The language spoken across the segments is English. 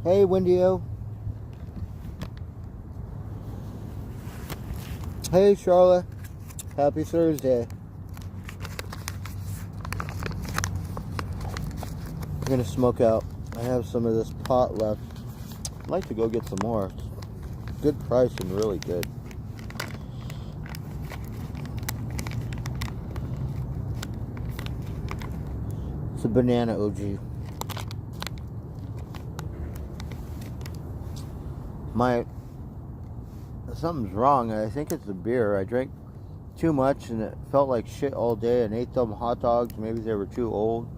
Hey, Wendio. Hey, Charlotte. Happy Thursday. I'm gonna smoke out. I have some of this pot left. I'd like to go get some more. It's good price and really good. It's a banana OG. Something's wrong. I think it's the beer. I drank too much and it felt like shit all day and ate them hot dogs. Maybe they were too old.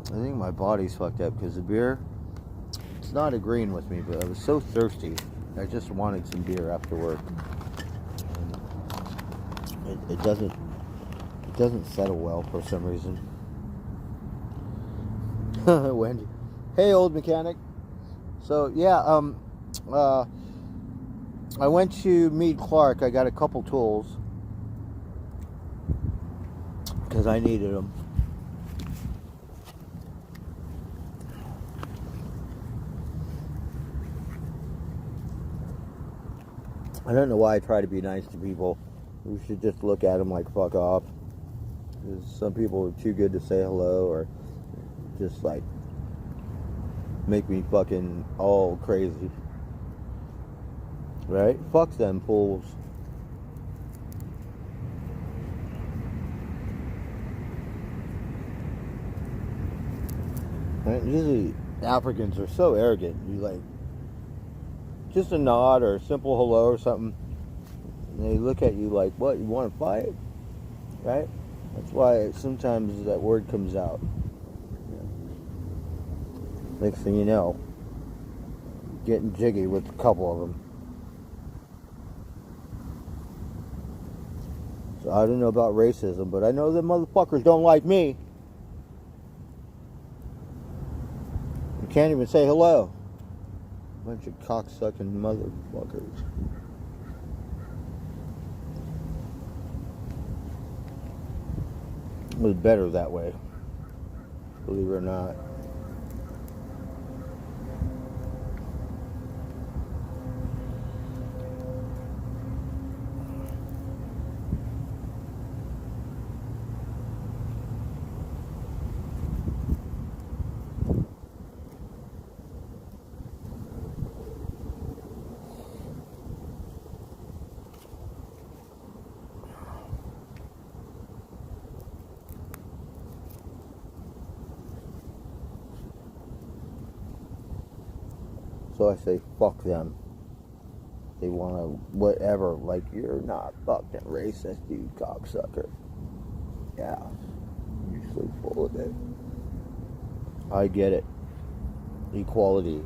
I think my body's fucked up because the beer, it's not agreeing with me, but I was so thirsty. I just wanted some beer after work. And it doesn't settle well for some reason. Wendy. Hey, old mechanic. So, yeah, I went to meet Clark. I got a couple tools because I needed them. I don't know why I try to be nice to people. We should just look at them like fuck off. Because some people are too good to say hello or just like make me fucking all crazy. Right? Fuck them fools. Right? Usually Africans are so arrogant. You like just a nod or a simple hello or something. And they look at you like, what, you want to fight? Right? That's why sometimes that word comes out. Next thing you know, getting jiggy with a couple of them. So I don't know about racism, but I know that motherfuckers don't like me. You can't even say hello. Bunch of cocksucking motherfuckers. It was better that way, believe it or not. So I say, fuck them. They want to, whatever, like, you're not fucking racist, you cocksucker. Yeah, you're so full of it. I get it. Equality.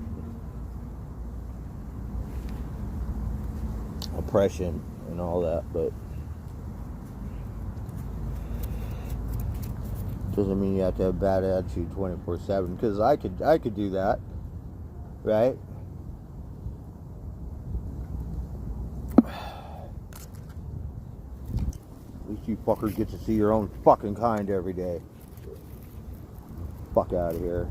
Oppression and all that, but doesn't mean you have to have bad attitude 24/7, because I could do that, right? At least you fuckers get to see your own fucking kind every day. Fuck out of here.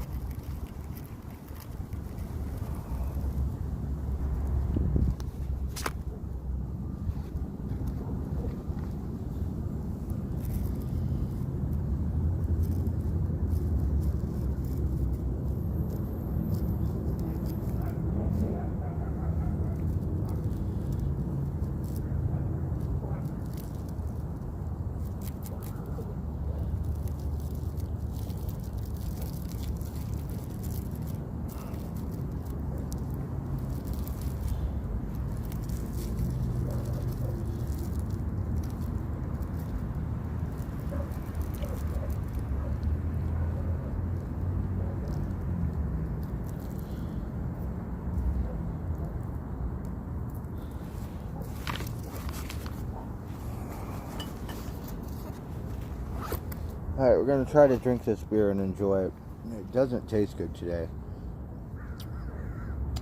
Alright, we're going to try to drink this beer and enjoy it. It doesn't taste good today.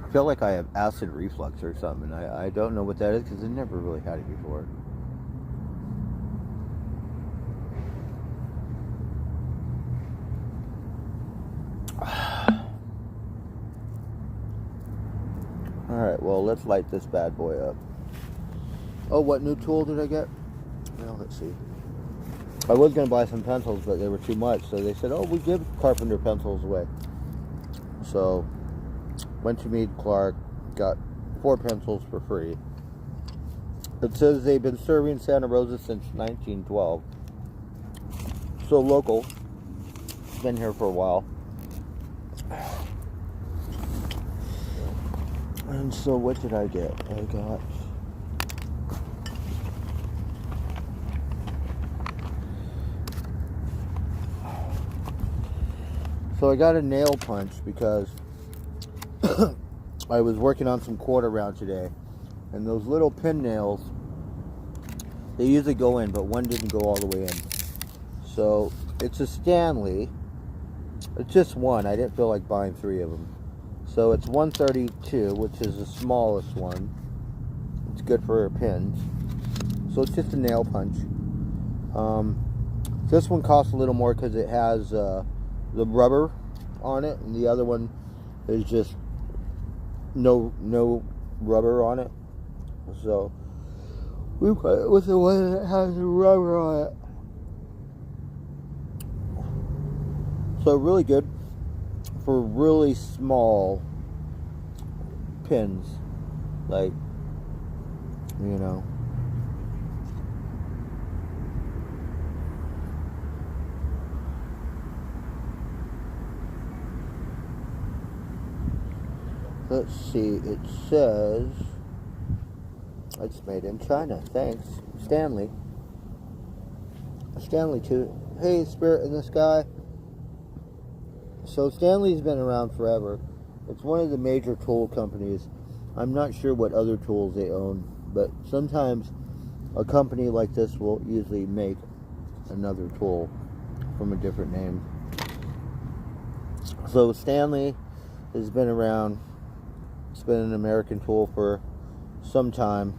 I feel like I have acid reflux or something. I don't know what that is because I never really had it before. Alright, well, let's light this bad boy up. Oh, what new tool did I get? Well, let's see. I was going to buy some pencils, but they were too much. So they said, oh, we give carpenter pencils away. So, went to Meade Clark, got 4 pencils for free. It says they've been serving Santa Rosa since 1912. So local. Been here for a while. And so what did I get? I got... So I got a nail punch because I was working on some quarter round today, and those little pin nails, they usually go in, but one didn't go all the way in. So it's a Stanley. It's just one. I didn't feel like buying 3 of them. So it's 132, which is the smallest one. It's good for pins. So it's just a nail punch. This one costs a little more because it has the rubber on it, and the other one is just no rubber on it. So we went with the one that has the rubber on it. So really good for really small pins, like, you know. Let's see, it says it's made in China. Thanks, Stanley. Stanley too. Hey, Spirit in the Sky. So Stanley's been around forever. It's one of the major tool companies. I'm not sure what other tools they own, but sometimes a company like this will usually make another tool from a different name. So Stanley has been around. It's been an American tool for some time.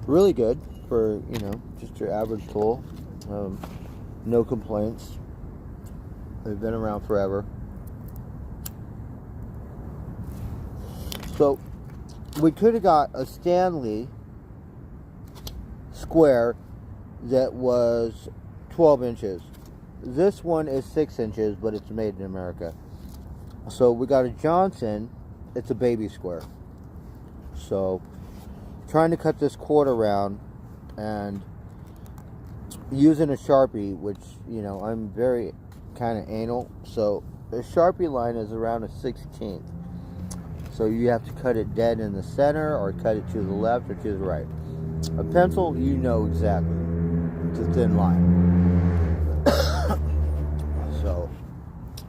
Really good for, you know, just your average tool. No complaints. They've been around forever. So we could have got a Stanley square that was 12 inches. This one is 6 inches, but it's made in America. So we got a Johnson. It's a baby square. So trying to cut this quarter round and using a Sharpie, which, you know, I'm very kind of anal. So the Sharpie line is around a 16th. So you have to cut it dead in the center or cut it to the left or to the right. A pencil, you know exactly. It's a thin line. So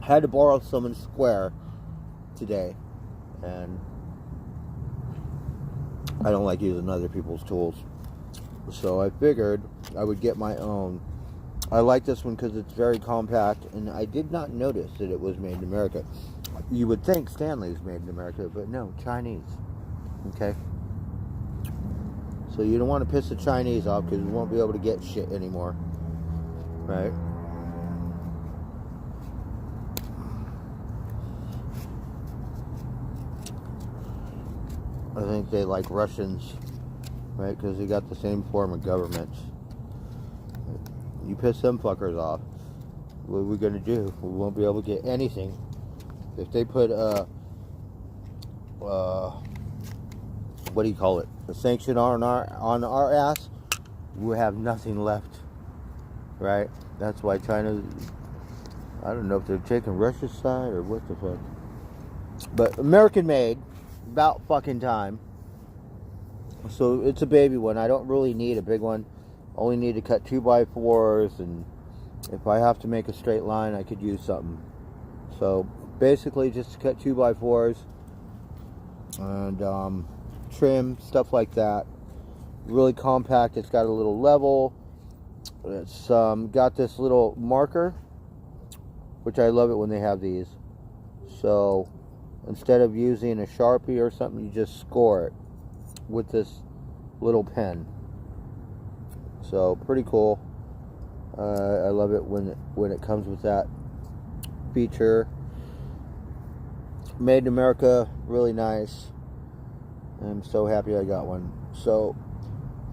I had to borrow someone's square today, and I don't like using other people's tools, so I figured I would get my own. I like this one because it's very compact, and I did not notice that it was made in America. You would think Stanley's made in America, but no, Chinese. Okay? So you don't want to piss the Chinese off because you won't be able to get shit anymore. Right? I think they like Russians, right? Because they got the same form of government. You piss them fuckers off, what are we going to do? We won't be able to get anything. If they put what do you call it? A sanction on our ass, we have nothing left, right? That's why China, I don't know if they're taking Russia's side or what the fuck. But American made, about fucking time. So it's a baby one. I don't really need a big one. Only need to cut 2x4s, and if I have to make a straight line, I could use something. So basically just to cut 2x4s and trim, stuff like that. Really compact. It's got a little level. It's got this little marker, which I love it when they have these. So instead of using a Sharpie or something, you just score it with this little pen. So pretty cool. I love it when it comes with that feature. Made in America, really nice. I'm so happy I got one. So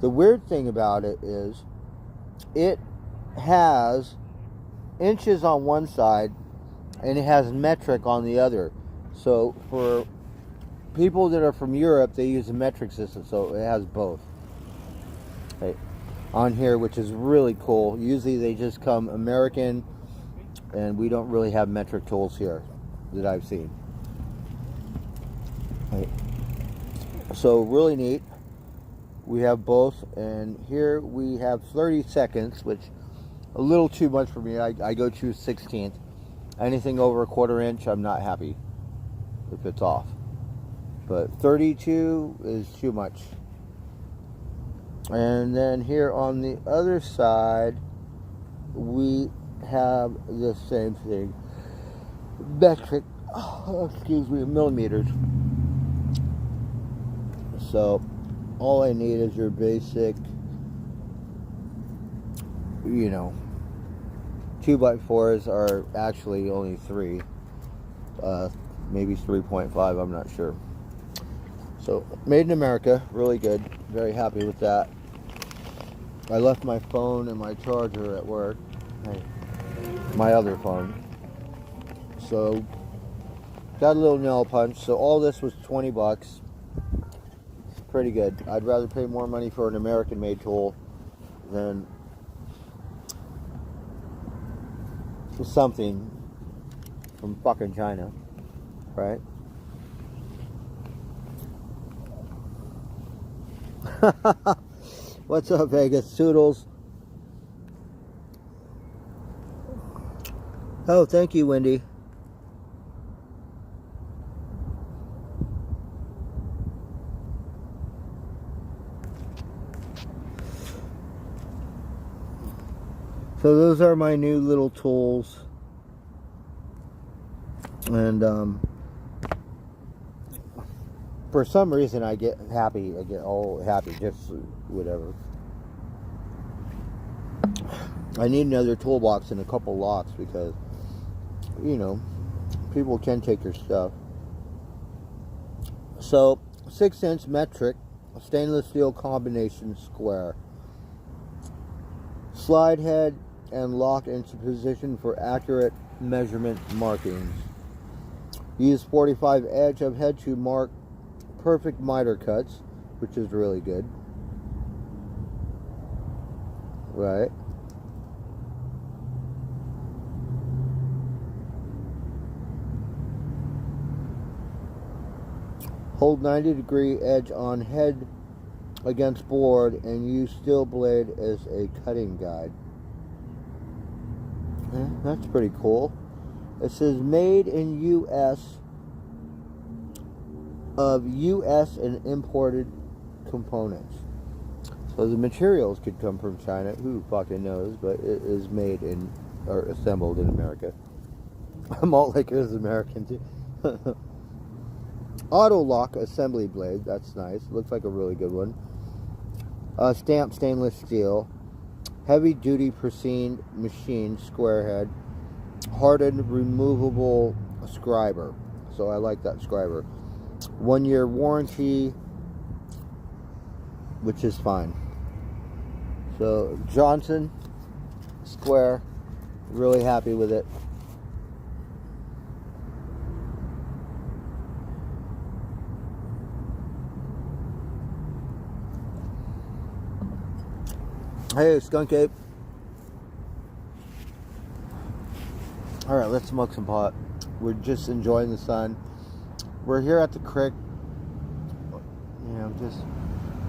the weird thing about it is it has inches on one side and it has metric on the other. So for people that are from Europe, they use a metric system, so it has both. Okay. On here, which is really cool. Usually they just come American, and we don't really have metric tools here that I've seen. Okay. So really neat. We have both, and here we have 30 seconds, which a little too much for me. I go to 16th. Anything over a 1/4 inch, I'm not happy if it's off. But 32 is too much. And then here on the other side, we have the same thing. Metric, millimeters. So all I need is your basic, 2x4s are actually only 3. Maybe 3.5, I'm not sure. So, made in America, really good. Very happy with that. I left my phone and my charger at work. My other phone. So, got a little nail punch. So, all this was 20 bucks. Pretty good. I'd rather pay more money for an American-made tool than something from fucking China, right? What's up, Vegas? Toodles. Oh, thank you, Wendy. So those are my new little tools. And for some reason I get happy. I get all happy, just whatever. I need another toolbox and a couple locks because, people can take your stuff. So, 6-inch metric, stainless steel combination square. Slide head and lock into position for accurate measurement markings. Use 45 edge of head to mark perfect miter cuts, which is really good. Right. Hold 90-degree edge on head against board and use steel blade as a cutting guide. That's pretty cool. It says made in U.S. of U.S. and imported components. So the materials could come from China. Who fucking knows? But it is made in or assembled in America. Malt liquor is American too. Auto lock assembly blade. That's nice. Looks like a really good one. Stamped stainless steel. Heavy duty precision machine square head. Hardened removable scriber. So I like that scriber. 1-year warranty, which is fine. So Johnson square, really happy with it. Hey, Skunk Ape. Alright, let's smoke some pot. We're just enjoying the sun. We're here at the creek.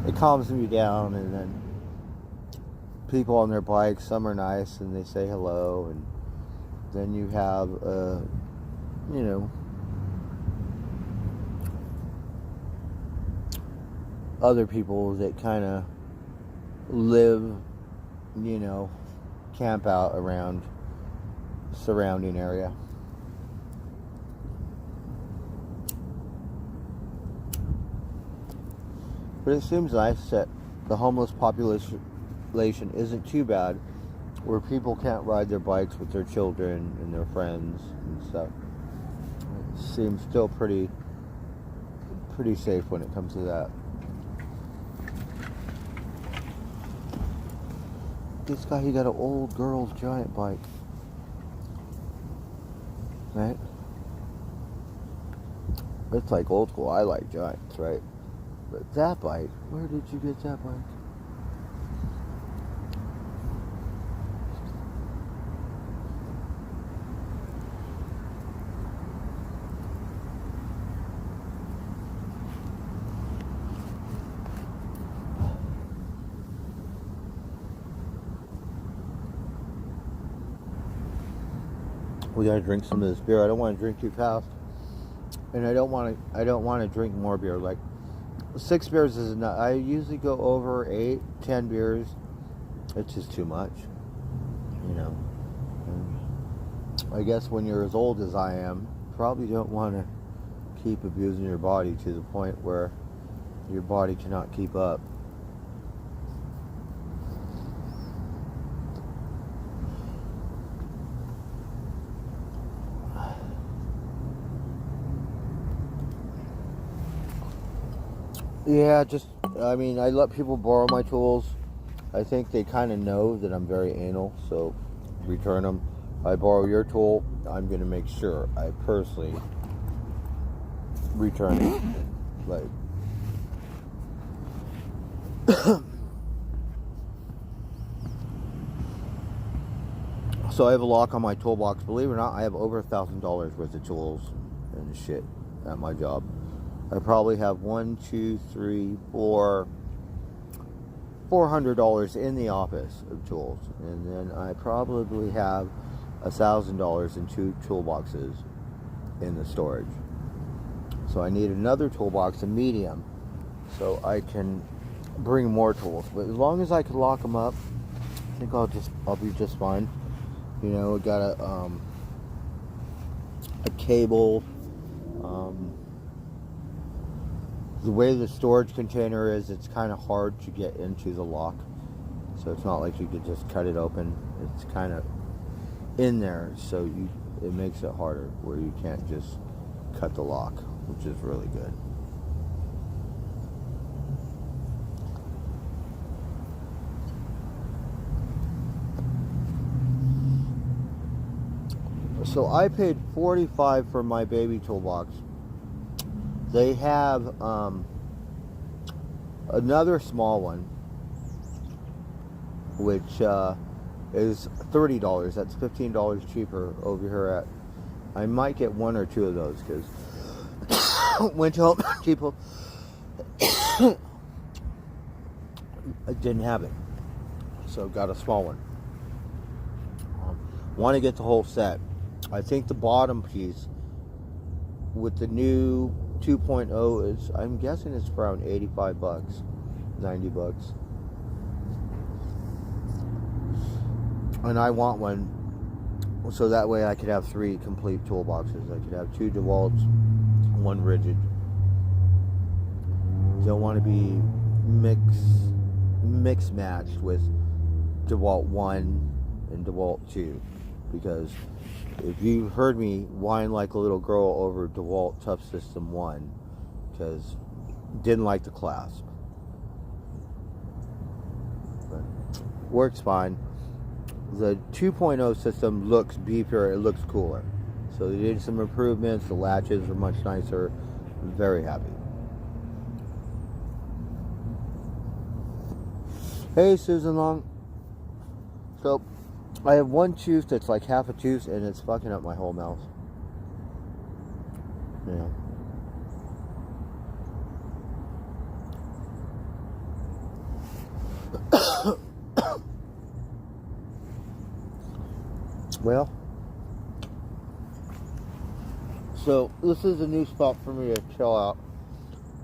It calms me down, and then people on their bikes, some are nice and they say hello, and then you have, other people that kind of live, camp out around surrounding area. But it seems nice that the homeless population isn't too bad, where people can't ride their bikes with their children and their friends and stuff. seems still pretty safe when it comes to that. This guy, he got an old girl's giant bike. Right? It's like old school. I like giants, right? But that bike, where did you get that bike? We gotta drink some of this beer. I don't want to drink too fast, and I don't want to drink more beer. Like 6 beers is enough. I usually go over 8, 10 beers. It's just too much, you know. And I guess when you're as old as I am, you probably don't want to keep abusing your body to the point where your body cannot keep up. Yeah, I mean, I let people borrow my tools. I think they kind of know that I'm very anal, so return them. I borrow your tool, I'm going to make sure I personally return it. Like, so I have a lock on my toolbox. Believe it or not, I have over $1,000 worth of tools and shit at my job. I probably have $400 in the office of tools, and then I probably have $1,000 in 2 toolboxes in the storage. So I need another toolbox, a medium, so I can bring more tools. But as long as I can lock them up, I think I'll be just fine. You know, I got a cable. The way the storage container is, it's kind of hard to get into the lock. So it's not like you could just cut it open. It's kind of in there, so it makes it harder, where you can't just cut the lock, which is really good. So I paid $45 for my baby toolbox. They have another small one, which is $30. That's $15 cheaper over here at. I might get 1 or 2 of those because went to Home Depot. I didn't have it, so got a small one. Want to get the whole set. I think the bottom piece with the new 2.0 is, I'm guessing it's around $85, $90. And I want one so that way I could have 3 complete toolboxes. I could have 2 DeWalt's, 1 rigid. Don't want to be mix matched with DeWalt 1 and DeWalt 2, because if you heard me whine like a little girl over DeWalt Tough System 1, because didn't like the clasp. But works fine. The 2.0 system looks beefier, it looks cooler. So they did some improvements, the latches are much nicer. I'm very happy. Hey Susan Long. So I have one tooth that's like half a tooth and it's fucking up my whole mouth. Yeah. Well, so this is a new spot for me to chill out.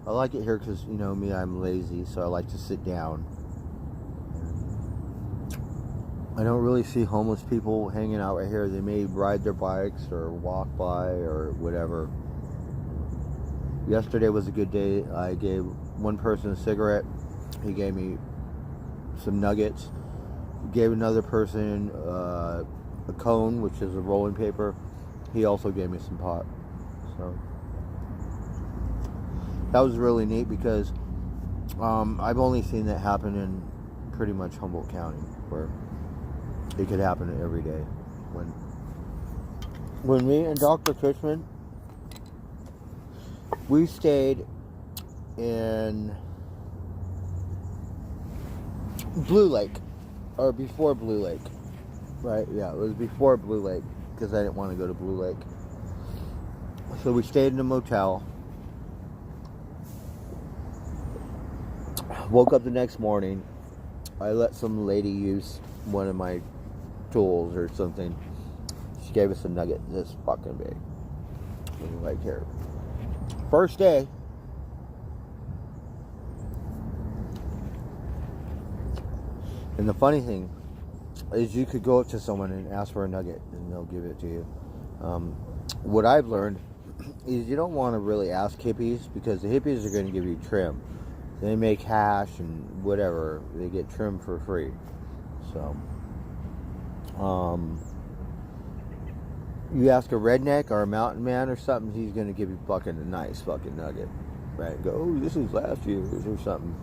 I like it here because, you know me, I'm lazy, so I like to sit down. I don't really see homeless people hanging out right here. They may ride their bikes or walk by or whatever. Yesterday was a good day. I gave one person a cigarette. He gave me some nuggets. Gave another person a cone, which is a rolling paper. He also gave me some pot. So that was really neat because I've only seen that happen in pretty much Humboldt County, where it could happen every day. When me and Dr. Cushman, we stayed in Blue Lake, or before Blue Lake, right? Yeah, it was before Blue Lake because I didn't want to go to Blue Lake. So we stayed in a motel. Woke up the next morning. I let some lady use one of my tools or something. She gave us a nugget this fucking big. Right here. First day. And the funny thing is you could go up to someone and ask for a nugget and they'll give it to you. What I've learned is you don't want to really ask hippies because the hippies are going to give you trim. They make hash and whatever. They get trim for free. So, you ask a redneck or a mountain man or something, he's going to give you fucking a nice fucking nugget. Right? Go, oh, this is last year's or something.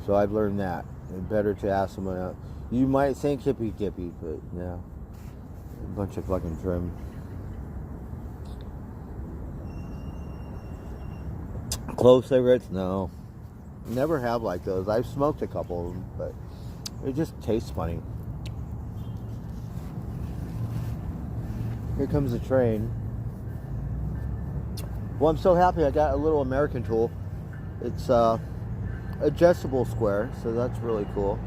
So I've learned that. It's better to ask someone else. You might think hippy dippy, but no. A bunch of fucking trim. Clove cigarettes? No. Never have like those. I've smoked a couple of them, but it just tastes funny. Here comes the train. Well, I'm so happy I got a little American tool. It's adjustable square, so that's really cool.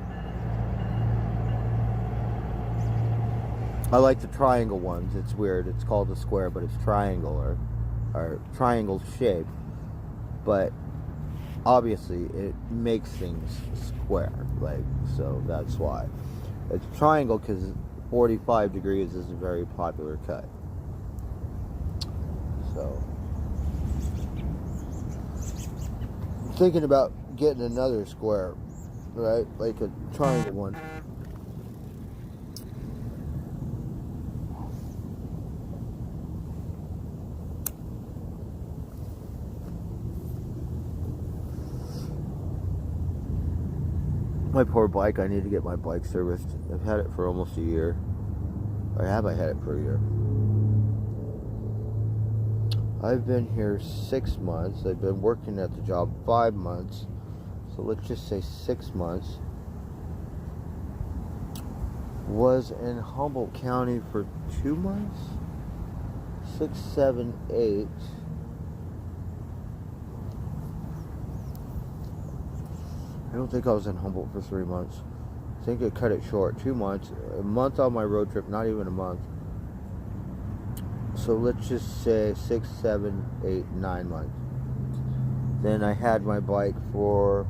I like the triangle ones. It's weird. It's called a square, but it's triangle or triangle shape. But obviously, it makes things square, like, so that's why. It's triangle because 45 degrees is a very popular cut. So, I'm thinking about getting another square, right? Like a triangle one. My poor bike, I need to get my bike serviced. I've had it for almost a year. Or have I had it for a year? I've been here 6 months. I've been working at the job 5 months. So let's just say 6 months. Was in Humboldt County for 2 months? 6, 7, 8. I don't think I was in Humboldt for 3 months. I think I cut it short. 2 months. A month on my road trip, not even a month. So let's just say 6, 7, 8, 9 months. Then I had my bike for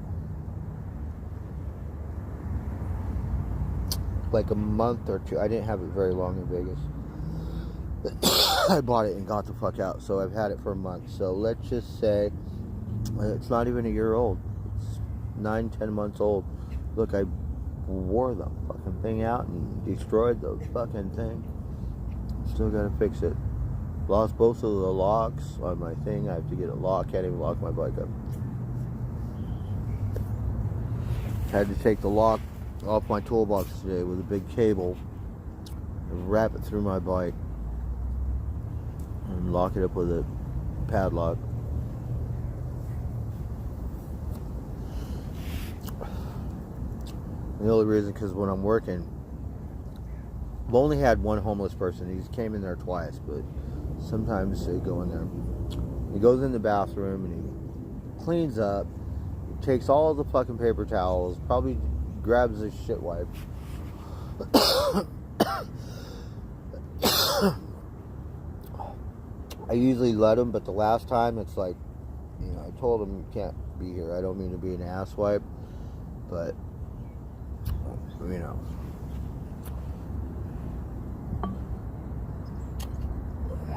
like a month or two. I didn't have it very long in Vegas. I bought it and got the fuck out. So I've had it for a month. So let's just say it's not even a year old. 9, 10 months old. Look, I wore the fucking thing out and destroyed the fucking thing. Still gotta fix it. Lost both of the locks on my thing. I have to get a lock. Can't even lock my bike up. Had to take the lock off my toolbox today with a big cable and wrap it through my bike and lock it up with a padlock. The only reason, because when I'm working, I've only had one homeless person. He came in there twice, but sometimes they go in there. He goes in the bathroom and he cleans up, he takes all of the fucking paper towels, probably grabs his shit wipe. I usually let him, but the last time it's like, you know, I told him you can't be here. I don't mean to be an asswipe, but you know,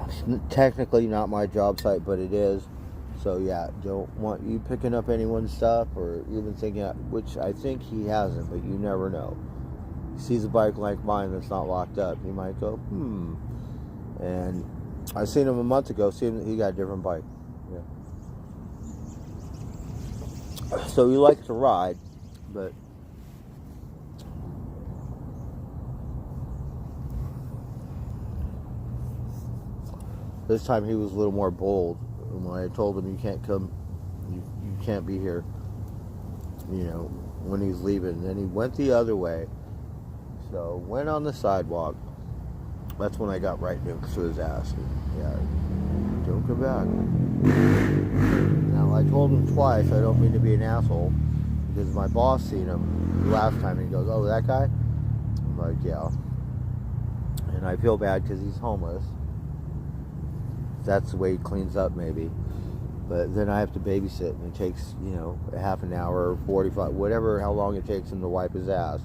it's technically not my job site, but it is. So yeah, don't want you picking up anyone's stuff or even thinking, which I think he hasn't, but you never know. He sees a bike like mine that's not locked up, he might go, and I seen him a month ago. Seen he got a different bike. Yeah. So he likes to ride, but this time he was a little more bold. When I told him you can't come, you can't be here, you know, when he's leaving. Then he went the other way. So went on the sidewalk. That's when I got right next to his ass. Yeah, don't come back. Now I told him twice. I don't mean to be an asshole, because my boss seen him last time and he goes, "Oh, that guy?" I'm like, "Yeah." And I feel bad because he's homeless. That's the way he cleans up, maybe. But then I have to babysit, and it takes, you know, a half an hour, 45, whatever, how long it takes him to wipe his ass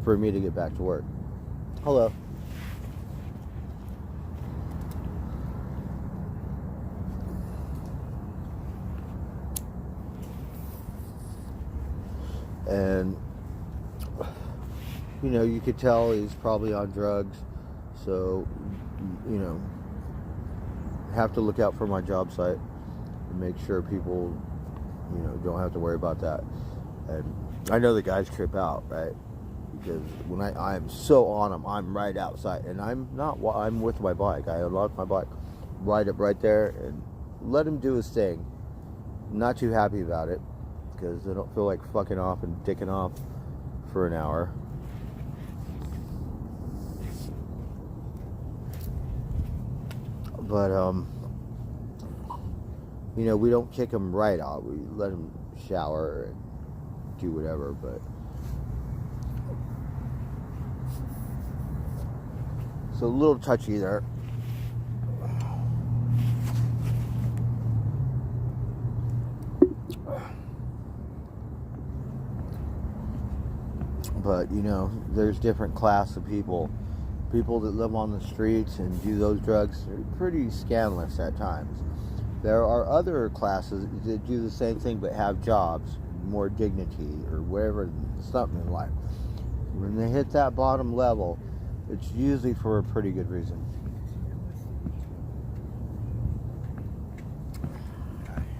for me to get back to work. Hello. And, you know, you could tell he's probably on drugs. So, you know, have to look out for my job site and make sure people, you know, don't have to worry about that. And I know the guys trip out, right? Because when I'm so on them, I'm right outside, and I'm with my bike. I unlock my bike, ride it right there, and let him do his thing. I'm not too happy about it, because I don't feel like fucking off and dicking off for an hour. But, you know, we don't kick him right out. We let him shower and do whatever, but so a little touchy there. But, you know, there's different class of people. People that live on the streets and do those drugs are pretty scandalous at times. There are other classes that do the same thing but have jobs, more dignity, or whatever, something in life. When they hit that bottom level, it's usually for a pretty good reason.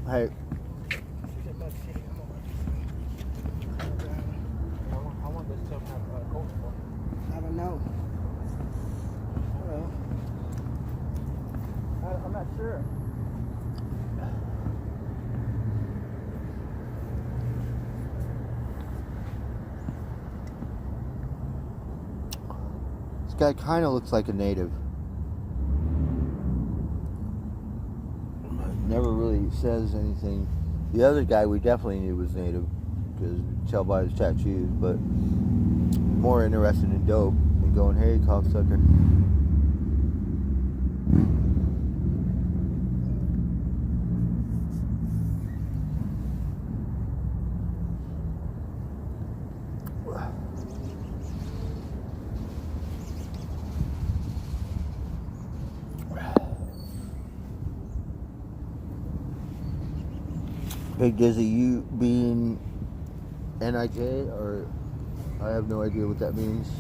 Hey. I don't know. I'm not sure. This guy kind of looks like a native. Never really says anything. The other guy we definitely knew was native, because you could tell by his tattoos, but more interested in dope and going, "Hey, cocksucker." Hey Dizzy, you being NIJ, or I have no idea what that means.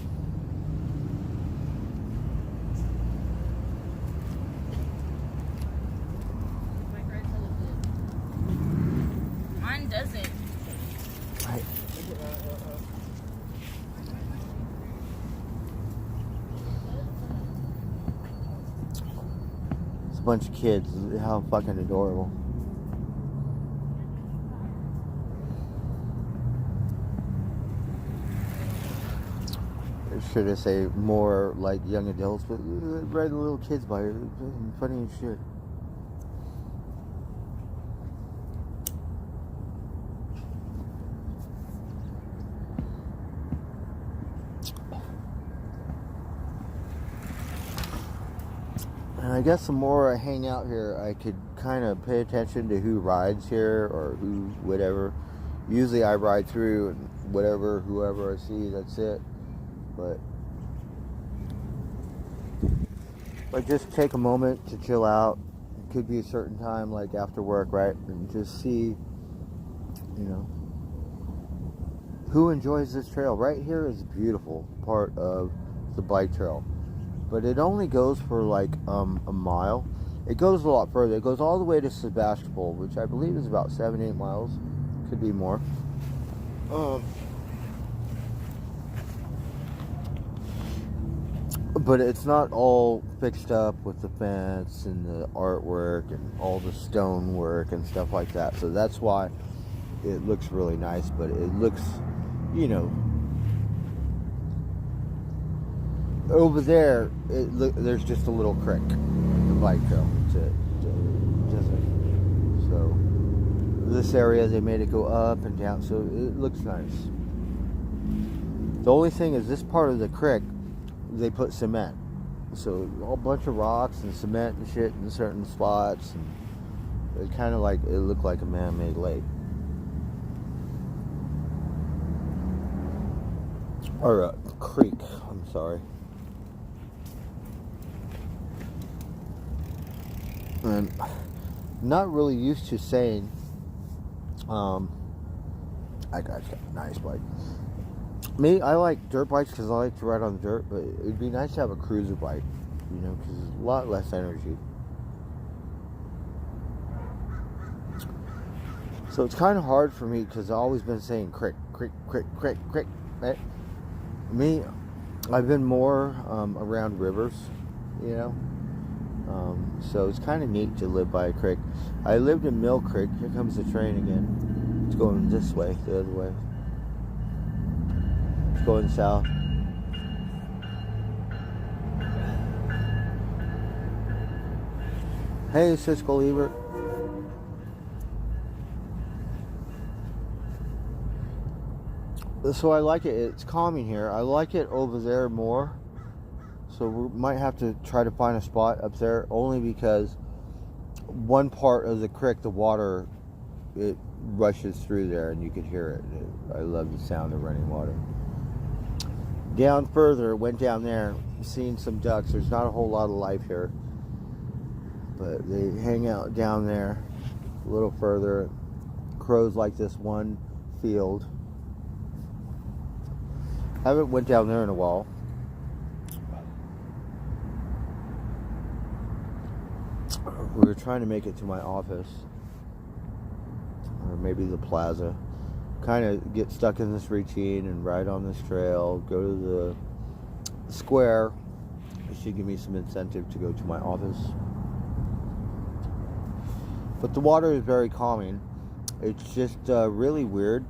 My card color good. Mine doesn't. It's a bunch of kids. How fucking adorable. Should I say more like young adults, but right, the little kids by it. Funny as shit. And I guess the more I hang out here, I could kind of pay attention to who rides here or who, whatever. Usually I ride through and whatever, whoever I see, that's it. But I just take a moment to chill out. It could be a certain time, like after work, right? And just see, you know, who enjoys this trail. Right here is a beautiful part of the bike trail. but it only goes for like a mile. It goes a lot further. It goes all the way to Sebastopol, which I believe is about 7-8 miles. Could be more. But it's not all fixed up with the fence and the artwork and all the stonework and stuff like that. So that's why it looks really nice. But it looks, you know, over there, there's just a little creek, the bike trail. That's it. So this area, they made it go up and down, so it looks nice. The only thing is, this part of the creek, they put cement, so a bunch of rocks and cement and shit in certain spots, and it kind of like, it looked like a man-made lake. Or a creek, I'm sorry. And not really used to saying, I got a nice bike. Me, I like dirt bikes because I like to ride on the dirt, but it'd be nice to have a cruiser bike, you know, because it's a lot less energy. So it's kind of hard for me because I've always been saying crick, crick, crick, crick, crick. Me, I've been more around rivers, you know. So it's kind of neat to live by a creek. I lived in Mill Creek. Here comes the train again. It's going this way, the other way. It's going south. Hey, Siskel Ebert. So I like it. It's calming here. I like it over there more. So we might have to try to find a spot up there, only because one part of the creek, the water, it rushes through there and you could hear it. I love the sound of running water. Down further, went down there, seen some ducks. There's not a whole lot of life here, but they hang out down there a little further. Crows like this one field. Haven't went down there in a while. We were trying to make it to my office, or maybe the plaza. Kind of get stuck in this routine and ride on this trail, go to the square. It should give me some incentive to go to my office. But the water is very calming. It's just really weird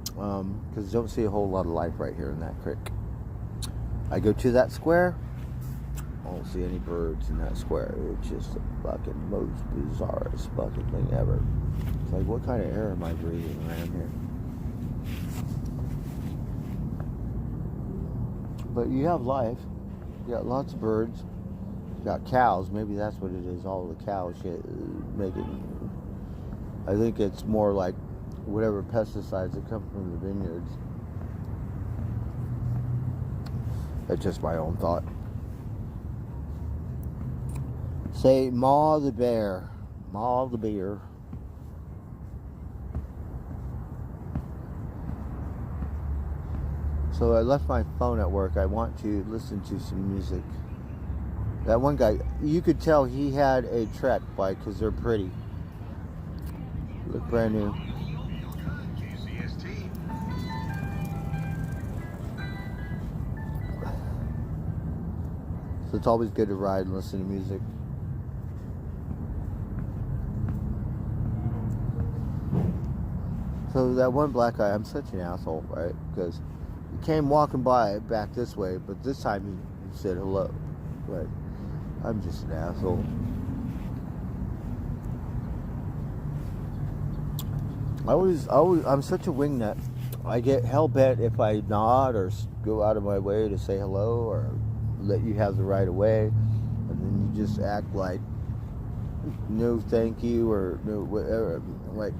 because you don't see a whole lot of life right here in that creek. I go to that square, I don't see any birds in that square. It's just the fucking most bizarrest fucking thing ever. It's like, what kind of air am I breathing around here? But you have life. You got lots of birds. You got cows. Maybe that's what it is. All the cows shit making. I think it's more like whatever pesticides that come from the vineyards. That's just my own thought. Say, Ma the bear. Ma the bear. So I left my phone at work. I want to listen to some music. That one guy, you could tell he had a Trek bike because they're pretty. Look brand new. So it's always good to ride and listen to music. So that one black guy, I'm such an asshole, right? Because he came walking by back this way, but this time he said hello. But I'm just an asshole. I'm such a wingnut. I get hell bent if I nod or go out of my way to say hello or let you have the right of way, and then you just act like no thank you or no whatever. Like,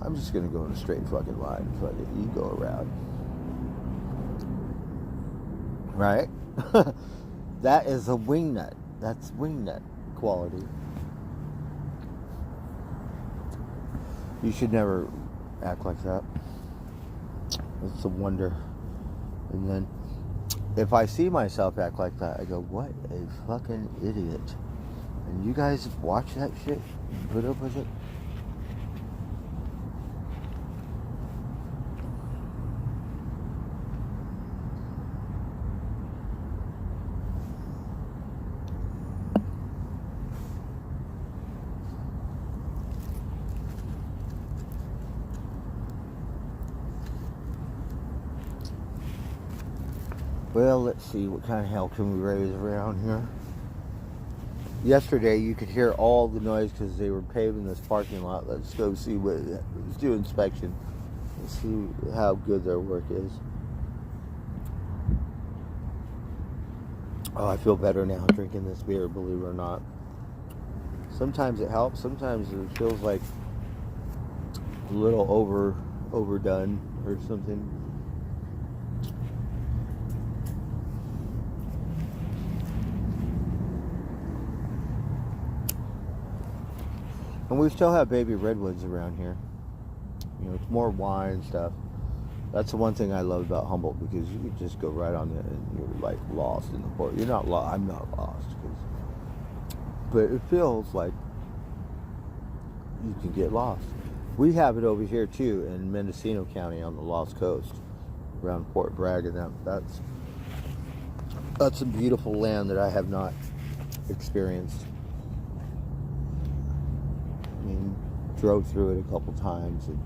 I'm just gonna go in a straight fucking line. Fuck it, you go around, right? That is a wingnut. That's wingnut quality. You should never act like that. It's a wonder. And then if I see myself act like that, I go, what a fucking idiot. And you guys watch that shit and put up with it? Well, let's see, what kind of hell can we raise around here? Yesterday, you could hear all the noise because they were paving this parking lot. Let's go see what, let's do inspection. Let's see how good their work is. Oh, I feel better now drinking this beer, believe it or not. Sometimes it helps, sometimes it feels like a little overdone or something. And we still have baby redwoods around here. You know, it's more wine stuff. That's the one thing I love about Humboldt, because you can just go right on it and you're like lost in the port. You're not lost. I'm not lost, but it feels like you can get lost. We have it over here too in Mendocino County on the Lost Coast, around Fort Bragg, and that's a beautiful land that I have not experienced. I mean, drove through it a couple times and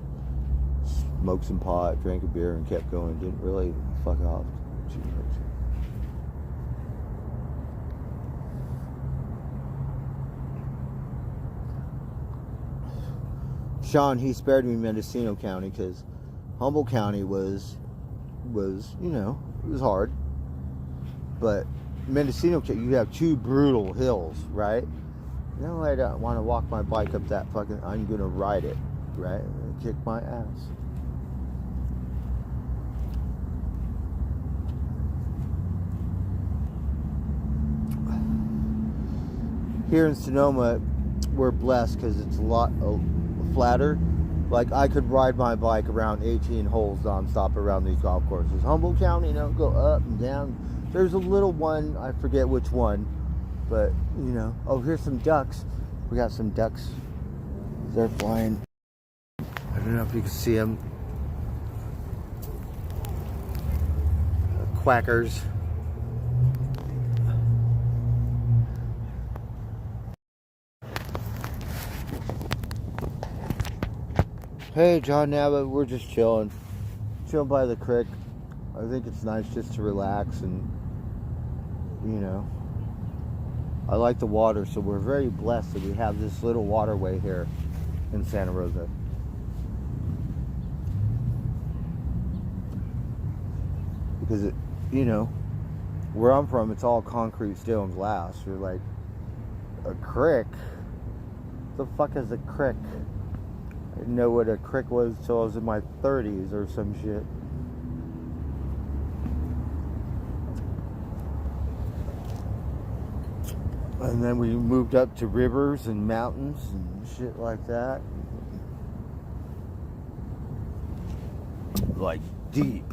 smoked some pot, drank a beer, and kept going. Didn't really fuck off too much. Sean, he spared me Mendocino County because Humboldt County was, you know, it was hard. But Mendocino County, you have two brutal hills, right? No, I don't want to walk my bike up that fucking, I'm going to ride it, right? Kick my ass. Here in Sonoma, we're blessed because it's a lot flatter. Like, I could ride my bike around 18 holes nonstop around these golf courses. Humboldt County, you know, go up and down. There's a little one, I forget which one. But, you know, oh, here's some ducks. We got some ducks. They're flying. I don't know if you can see them. Quackers. Hey, John Nava, we're just chilling. Chilling by the creek. I think it's nice just to relax and, you know, I like the water, so we're very blessed that we have this little waterway here in Santa Rosa. Because, it, you know, where I'm from, it's all concrete, steel, and glass. You're like, a creek? What the fuck is a creek? I didn't know what a creek was until I was in my 30s or some shit. And then we moved up to rivers and mountains and shit like that. Like deep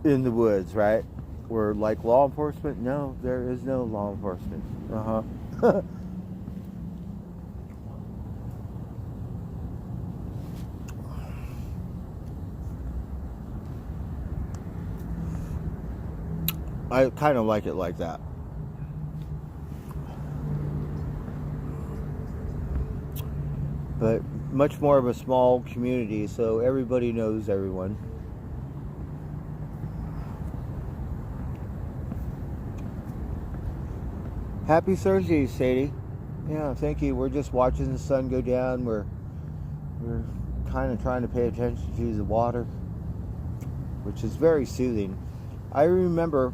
in the woods, right? Where like law enforcement, no, there is no law enforcement. I kind of like it like that. But much more of a small community, so everybody knows everyone. Happy Thursday, Sadie. Yeah, thank you. We're just watching the sun go down. We're kind of trying to pay attention to the water, which is very soothing. I remember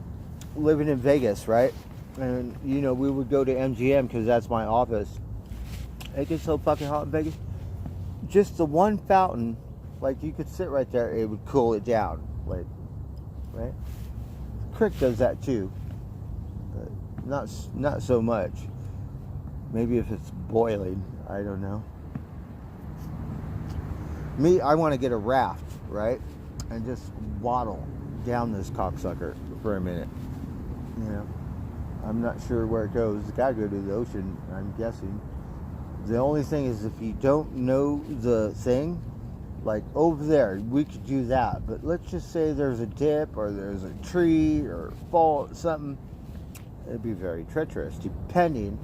living in Vegas, right? And, you know, we would go to MGM because that's my office. It gets so fucking hot in Vegas. Just the one fountain, like you could sit right there, it would cool it down, like, right? Creek does that too, but not so much. Maybe if it's boiling, I don't know. Me, I want to get a raft, right, and just waddle down this cocksucker for a minute. You know, I'm not sure where it goes. It's got to go to the ocean, I'm guessing. The only thing is, if you don't know the thing, like over there, we could do that. But let's just say there's a dip or there's a tree or fall, something. It'd be very treacherous, depending.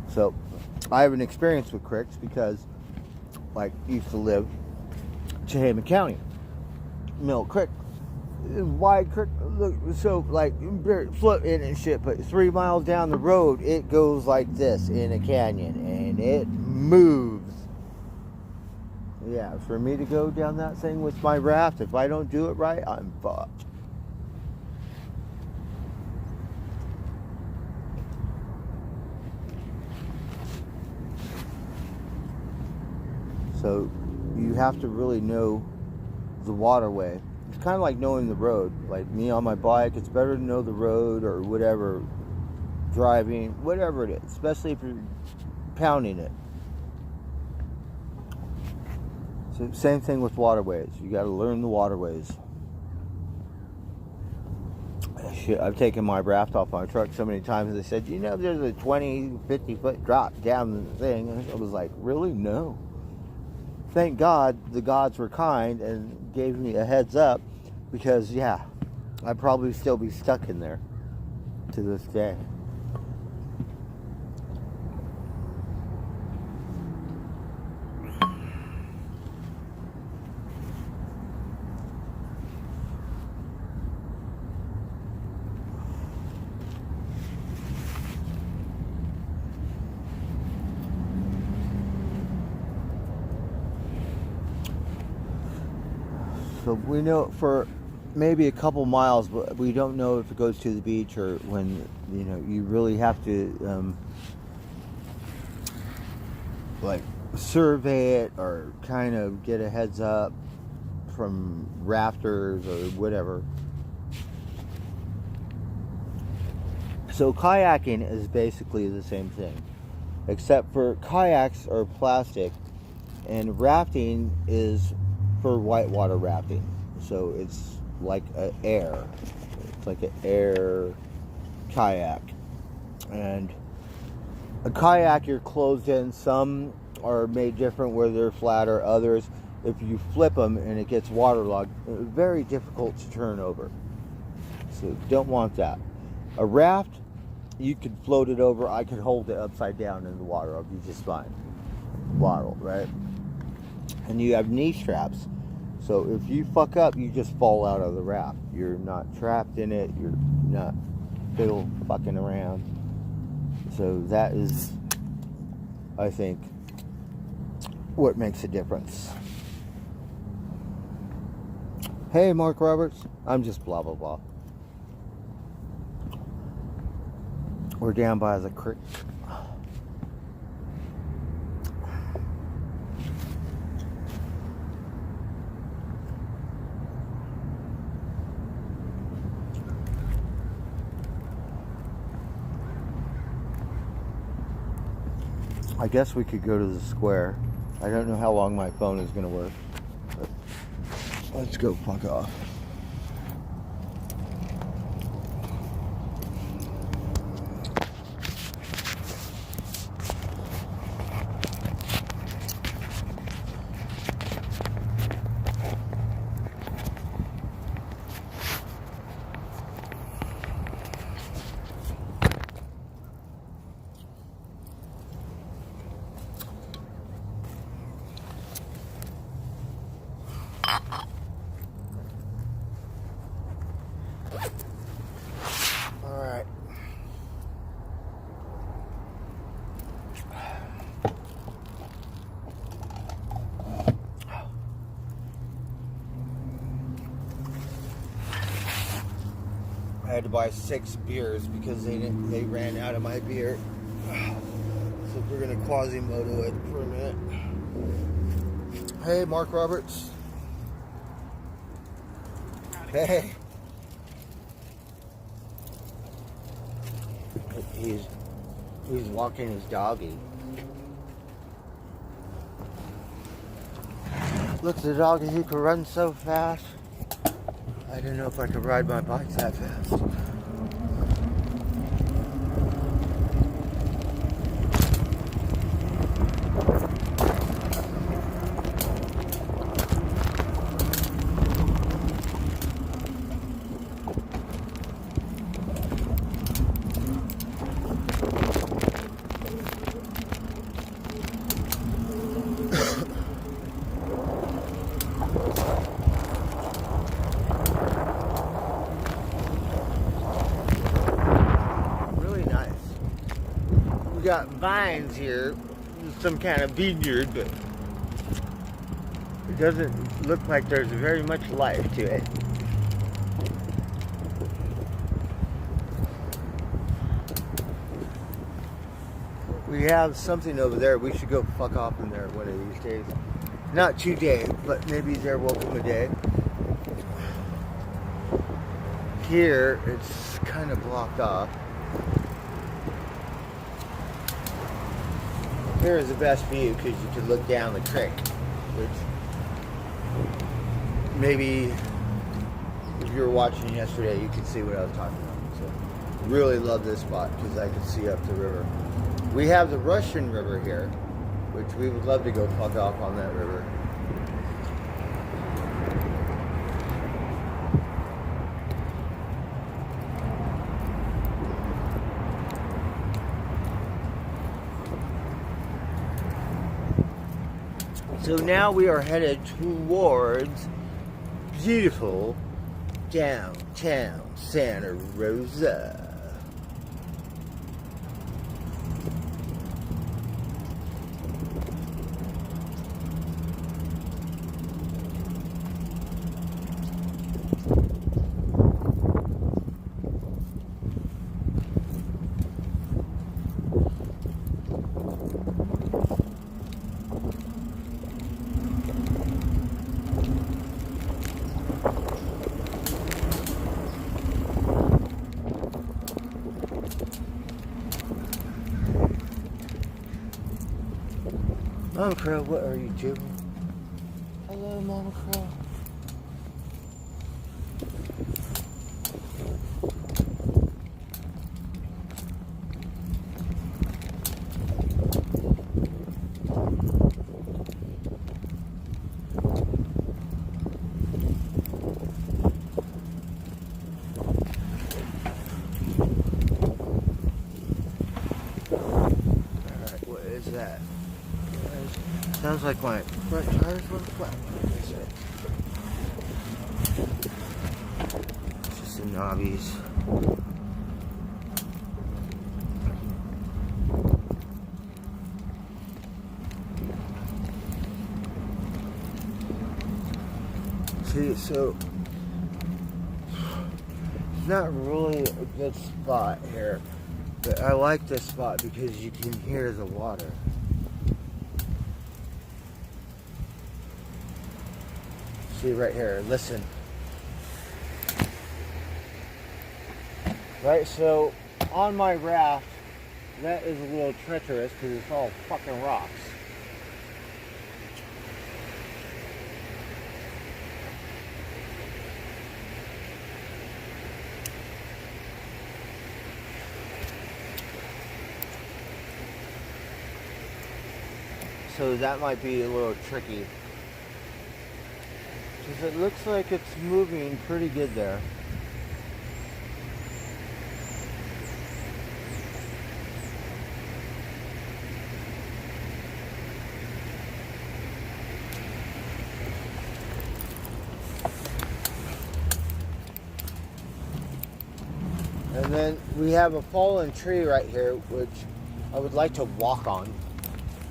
So, I have an experience with creeks because, like, used to live Chehama County, Mill Creek, wide creek. Look, so like floating and shit. But 3 miles down the road, it goes like this in a canyon, and it moves. Yeah, for me to go down that thing with my raft, if I don't do it right, I'm fucked. So you have to really know the waterway. It's kind of like knowing the road. Like me on my bike, it's better to know the road or whatever, driving, whatever it is, especially if you're pounding it. So same thing with waterways. You got to learn the waterways. Shit, I've taken my raft off my truck so many times. They said, you know, there's a 20, 50 foot drop down the thing. And I was like, really? No. Thank God the gods were kind and gave me a heads up, because yeah, I'd probably still be stuck in there to this day. So we know for maybe a couple miles, but we don't know if it goes to the beach or when, you know, you really have to like survey it or kind of get a heads up from rafters or whatever. So kayaking is basically the same thing, except for kayaks are plastic and rafting is for whitewater rafting. So it's like an air. It's like an air kayak. And a kayak, you're closed in. Some are made different where they're flatter. Others, if you flip them and it gets waterlogged, very difficult to turn over. So don't want that. A raft, you could float it over. I could hold it upside down in the water. I'll be just fine. Waddle, right? And you have knee straps. So if you fuck up, you just fall out of the raft. You're not trapped in it. You're not fiddle fucking around. So that is, I think, what makes a difference. Hey, Mark Roberts. I'm just blah, blah, blah. We're down by the creek. I guess we could go to the square. I don't know how long my phone is going to work. But let's go fuck off. Alright. I had to buy 6 beers because they ran out of my beer. So we're gonna Quasimodo it for a minute. Hey, Mark Roberts. Hey. He's walking his doggy. Look at the doggy, he can run so fast. I I don't know if I could ride my bike that fast. Got vines here, some kind of vineyard, but it doesn't look like there's very much life to it. We have something over there. We should go fuck off in there one of these days. Not today, but maybe there will come a day. Here, it's kind of blocked off. Here is the best view because you can look down the creek, which maybe if you were watching yesterday, you could see what I was talking about. So, really love this spot because I can see up the river. We have the Russian River here, which we would love to go fuck off on that river. So now we are headed towards beautiful downtown Santa Rosa. Mama Crow, what are you doing? Hello, Mama Crow. Alright, what is that? Sounds like my front tires were flat. It's just the knobbies. See, so it's not really a good spot here, but I like this spot because you can hear the water. See right here, listen. Right, so on my raft, that is a little treacherous because it's all fucking rocks. So that might be a little tricky. Because it looks like it's moving pretty good there. And then we have a fallen tree right here, which I would like to walk on.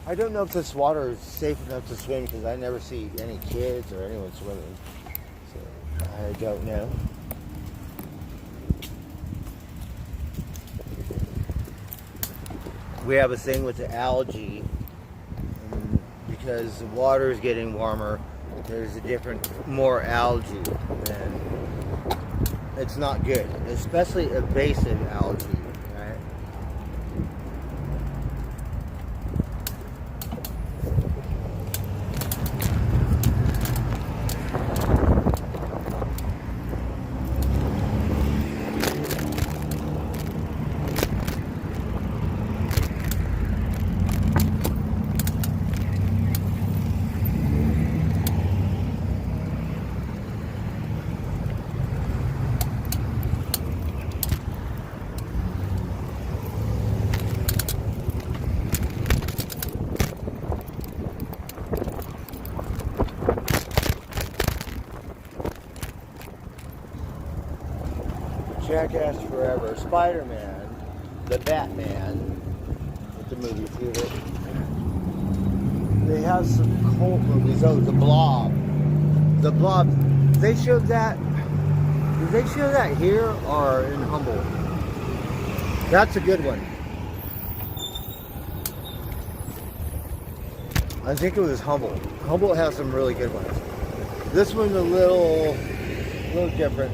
I don't know if this water is safe enough to swim because I never see any kids or anyone swimming. So I don't know. We have a thing with the algae, and because the water is getting warmer, there's more algae, and it's not good, especially invasive algae. Jackass Forever, Spider-Man, the Batman at the movie theater. They have some cult movies. Oh, The Blob. The Blob. They showed that. Did they show that here or in Humboldt? That's a good one. I think it was Humboldt. Humboldt has some really good ones. This one's a little different.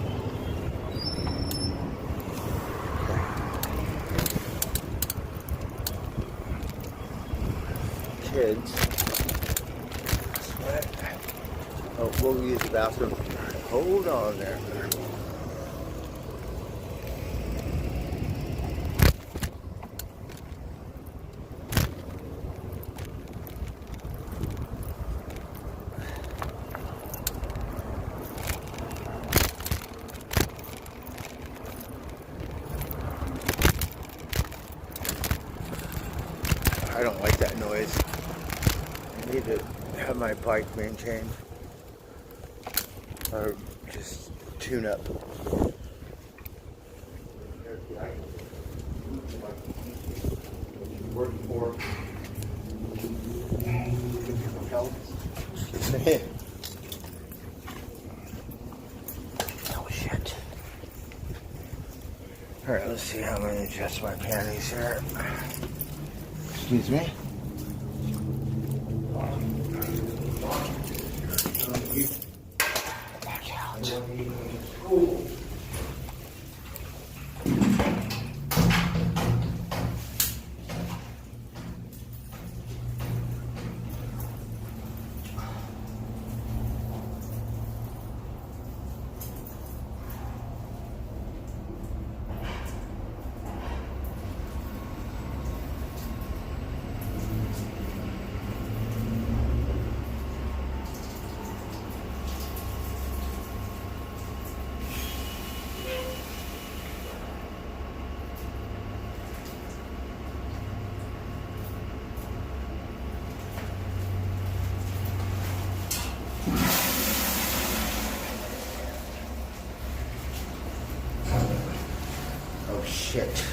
Kids. Oh, we'll use the bathroom. Hold on there. I don't like that noise. I need to have my bike maintained. Or just tune up. Working for oh shit. Alright, let's see how I'm gonna adjust my panties here. Excuse me. Back out. Oh shit.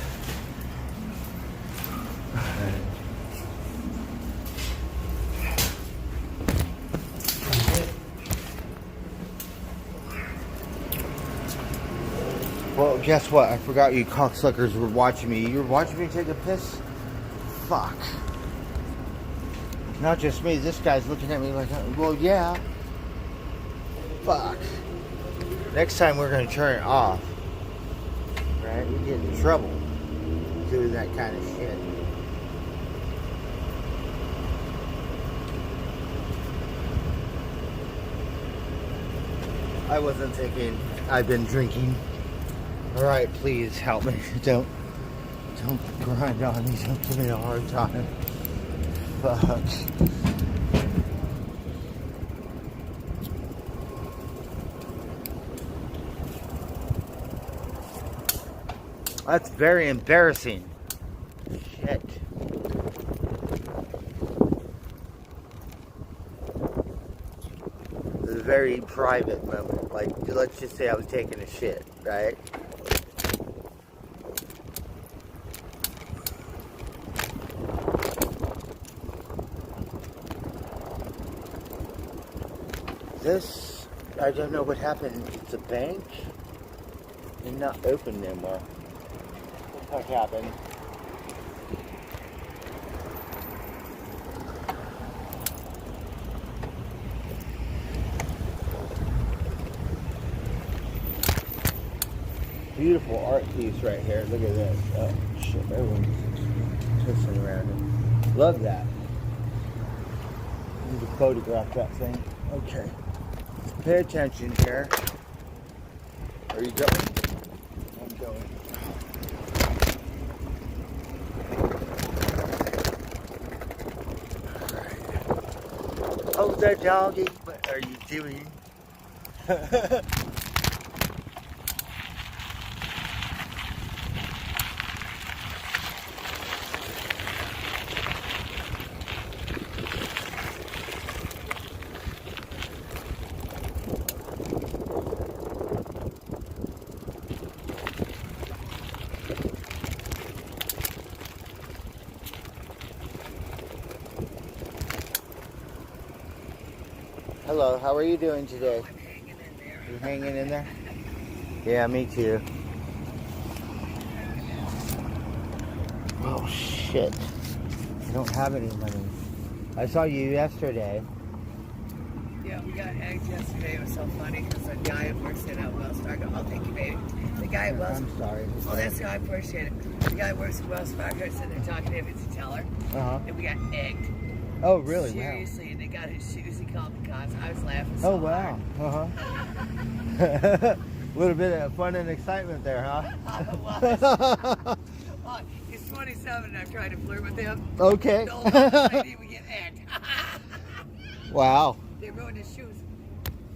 Well, guess what? I forgot you cocksuckers were watching me. You were watching me take a piss? Fuck. Not just me. This guy's looking at me like, well, yeah. Fuck. Next time we're going to turn it off. Right? We get in trouble doing that kind of shit. I wasn't thinking. I've been drinking. Alright, please help me. Don't grind on me. Don't give me a hard time. Fuck. That's very embarrassing. Shit. It was a very private moment. Like, let's just say I was taking a shit, right? This, I don't know what happened. It's a bank. They're not open anymore. What happened? Beautiful art piece right here. Look at this. Oh shit, everyone's twisting around it. Love that. I need to photograph that thing. Okay. Pay attention here. Are you going? I'm going. Oh, there, doggy. What are you doing? Hello, how are you doing today? You hanging in there? Yeah, me too. Oh shit. I don't have any money. I saw you yesterday. Yeah, we got eggs yesterday. It was so funny because the guy who works at Wells Fargo. Oh, thank you, baby. The guy at Wells I'm sorry. Oh, that's how I appreciate it. The guy who works at Wells Fargo is sitting there talking to him. It's a teller. Uh-huh. And we got egged. Oh, really? Seriously, and they got his shoes. He called the cops. I was laughing Wow. so Oh, wow. hard. Uh-huh. A little bit of fun and excitement there, huh? It was. Well, he's 27 and I'm trying to flirt with him. Okay. The old lady, we get egged. Wow. They ruined his shoes.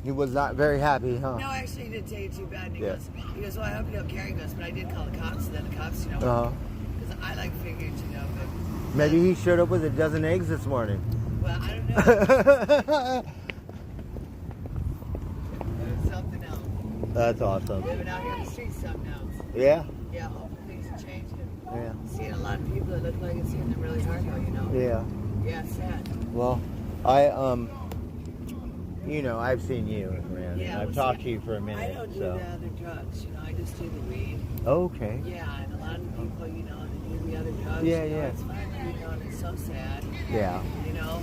He was not very happy, huh? No, actually, he didn't take it too bad. And he Yeah. goes, well, I hope you don't carry this, but I did call the cops. And then the cops, because Uh-huh. I like figured, but Maybe he showed up with a dozen eggs this morning. well, I don't know. It's something else. That's awesome. Living out here on the streets, something else. Yeah? Yeah, hopefully things are changing. Yeah. Seeing a lot of people that look like it's hitting them really hard, though, you know? Yeah. Yeah, it's sad. Well, I've seen you around. Yeah, and I've well, talked see, to you for a I minute. don't do so. the other drugs, I just do the weed. Okay. Yeah, and a lot of people, that do the other drugs. Yeah, yeah. yeah. It's finally, and it's so sad, Yeah. that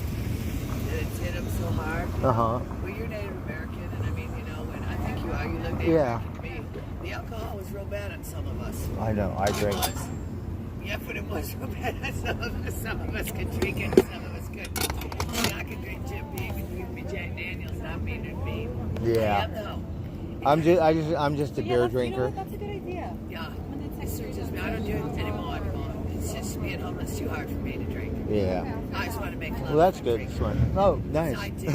it's hit them so hard. Uh-huh. Well, you're Native American, and when I think you are, you look Native Yeah. American to me. The alcohol was real bad on some of us. I know. I drink. It was. Yeah, but it was real bad on some of us. Some of us could drink it, some of us couldn't. I could drink Jim Beam and you could be Jack Daniels, not Beam and Beam. Yeah. I'm just a beer drinker. That's a good idea. Yeah. When they text It's just me. I don't do it anymore. It's just being homeless too hard for me to drink. Yeah. I just want to make love. Well, that's and good. drink. Smart. Oh, nice. I do.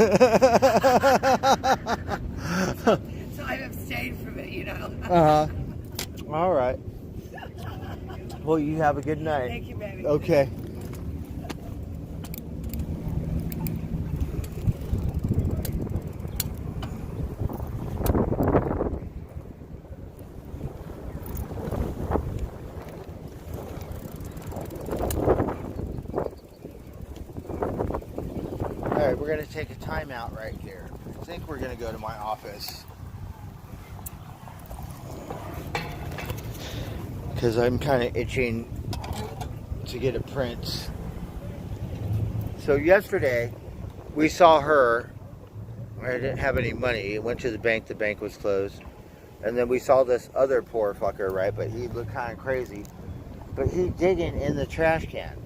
So I've abstained from it, Uh-huh. All right. Well, you have a good night. Thank you, baby. Okay. All right, we're going to take a timeout right here. I think we're going to go to my office. Because I'm kind of itching to get a print. So yesterday, we saw her. I didn't have any money. Went to the bank was closed. And then we saw this other poor fucker, right? But he looked kind of crazy. But he digging in the trash can,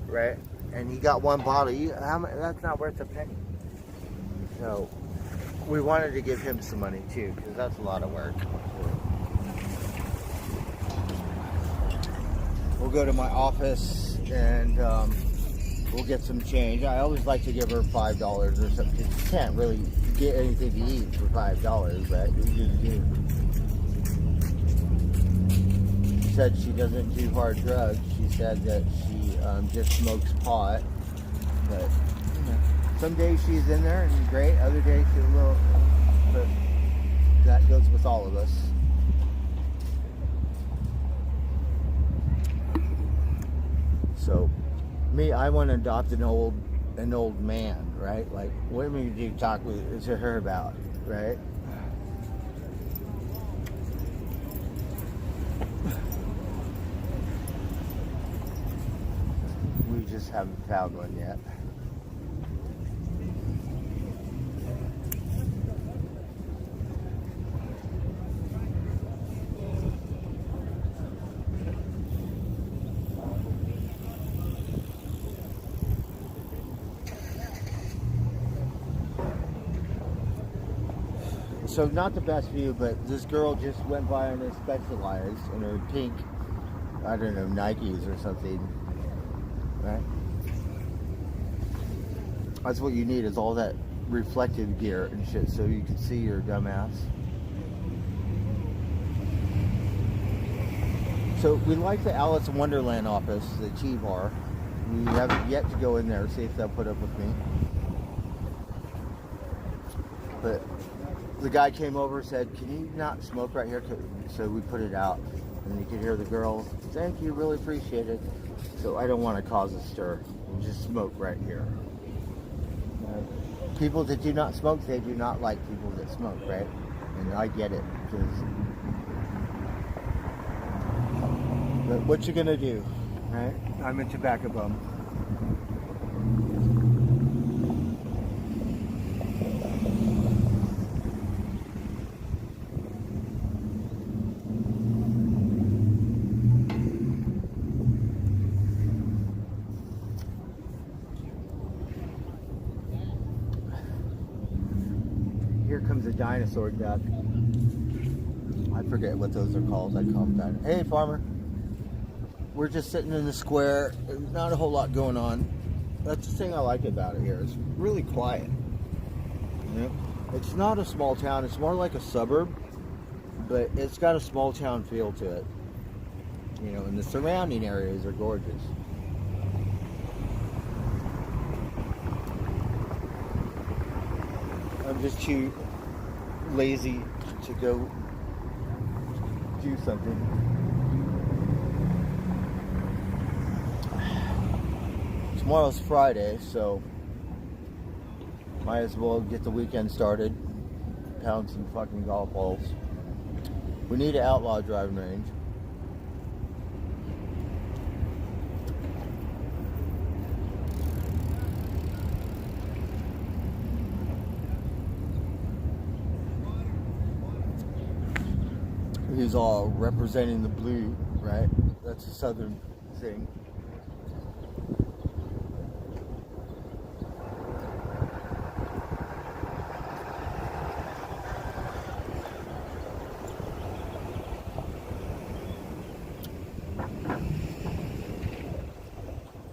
right? And he got one bottle. That's not worth a penny. So we wanted to give him some money too, because that's a lot of work. We'll go to my office and we'll get some change. I always like to give her $5 or something. You can't really get anything to eat for $5, right? You just do. She said she doesn't do hard drugs. She said that she just smokes pot. But some days she's in there and great. Other days she's a little. But that goes with all of us. So, I want to adopt an old man, right? Like, what am I going to do? Talk to her about, right? We just haven't found one yet. So not the best view, but this girl just went by on a Specialized in her pink, I don't know, Nikes or something, right? That's what you need, is all that reflective gear and shit so you can see your dumbass. So we like the Alice in Wonderland office, the T-Bar. We haven't yet to go in there, see if they'll put up with me. But the guy came over and said, "Can you not smoke right here?" So we put it out, and you could hear the girls, "Thank you, really appreciate it." So I don't want to cause a stir. We'll just smoke right here. Right. people that do not smoke, they do not like people that smoke, right? And I get it. But what you gonna do, right? I'm a tobacco bum. Here comes a dinosaur duck. I forget what those are called. I call them dinosaurs. Hey, farmer. We're just sitting in the square. There's not a whole lot going on. That's the thing I like about it here. It's really quiet. You know? It's not a small town. It's more like a suburb, but it's got a small town feel to it. You know, and the surrounding areas are gorgeous. I'm just too lazy to go do something. Tomorrow's Friday, so might as well get the weekend started. Pound some fucking golf balls. We need an outlaw driving range. He's all representing the blue, right? That's a southern thing.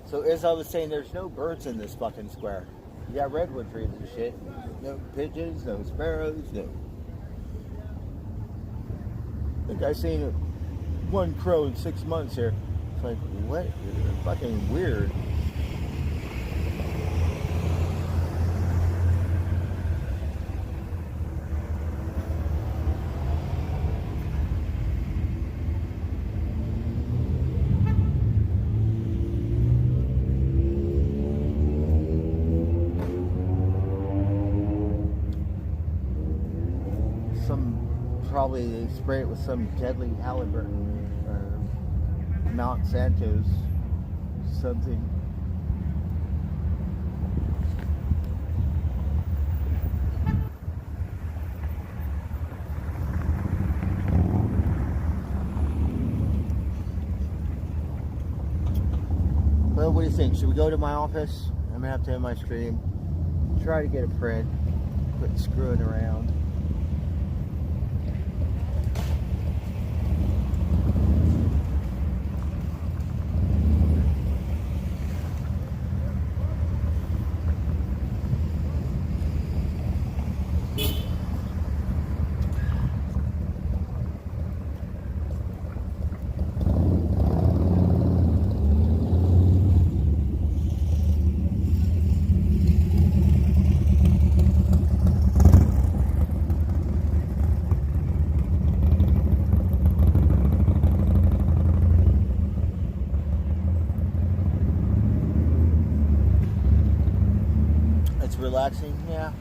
So as I was saying, there's no birds in this fucking square. You got redwood trees and shit. No pigeons, no sparrows, no. I think I've seen one crow in 6 months here. It's like, what? It's fucking weird. Probably they spray it with some deadly Halliburton or Mount Santos something. Well, what do you think? Should we go to my office? I'm gonna have to end my stream. Try to get a print. Quit screwing around. Relaxing, yeah.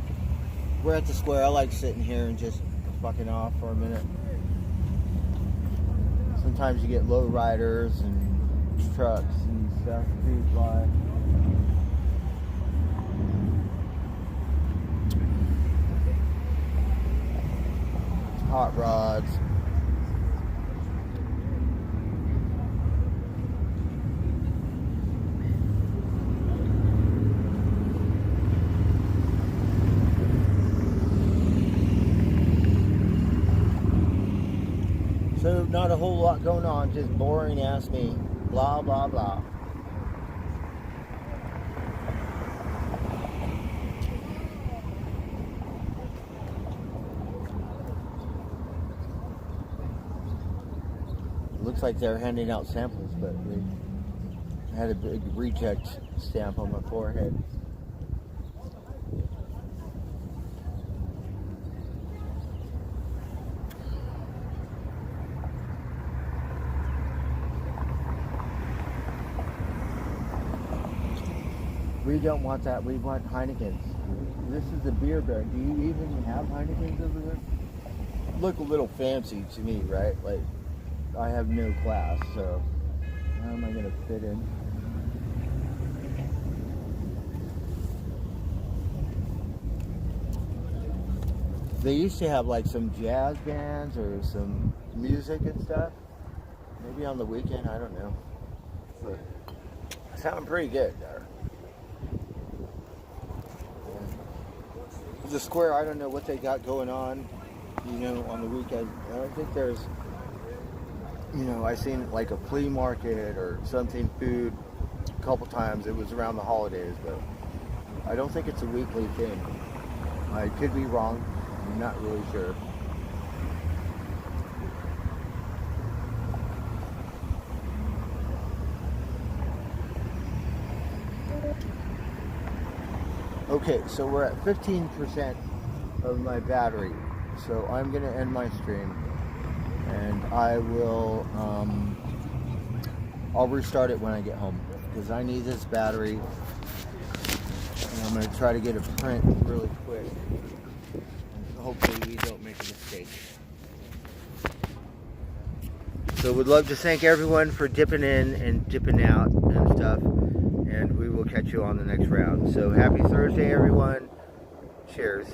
We're at the square. I like sitting here and just fucking off for a minute. Sometimes you get low riders and trucks and stuff too by. Hot rods. So not a whole lot going on, just boring ass me. Blah, blah, blah. It looks like they're handing out samples, but they had a big reject stamp on my forehead. We don't want that. We want Heineken's. This is the beer garden. Do you even have Heineken's over there? Look a little fancy to me, right? Like, I have no class, so how am I going to fit in? They used to have like some jazz bands or some music and stuff. Maybe on the weekend, I don't know. But it sounded pretty good there. The square, I don't know what they got going on, on the weekend. I don't think there's, I seen like a flea market or something, food, a couple times. It was around the holidays, but I don't think it's a weekly thing. I could be wrong. I'm not really sure. Okay, so we're at 15% of my battery. So I'm going to end my stream. And I will, I'll restart it when I get home. Because I need this battery. And I'm going to try to get a print really quick. Hopefully we don't make a mistake. So would love to thank everyone for dipping in and dipping out and stuff. And we will catch you on the next round. So happy Thursday, everyone. Cheers.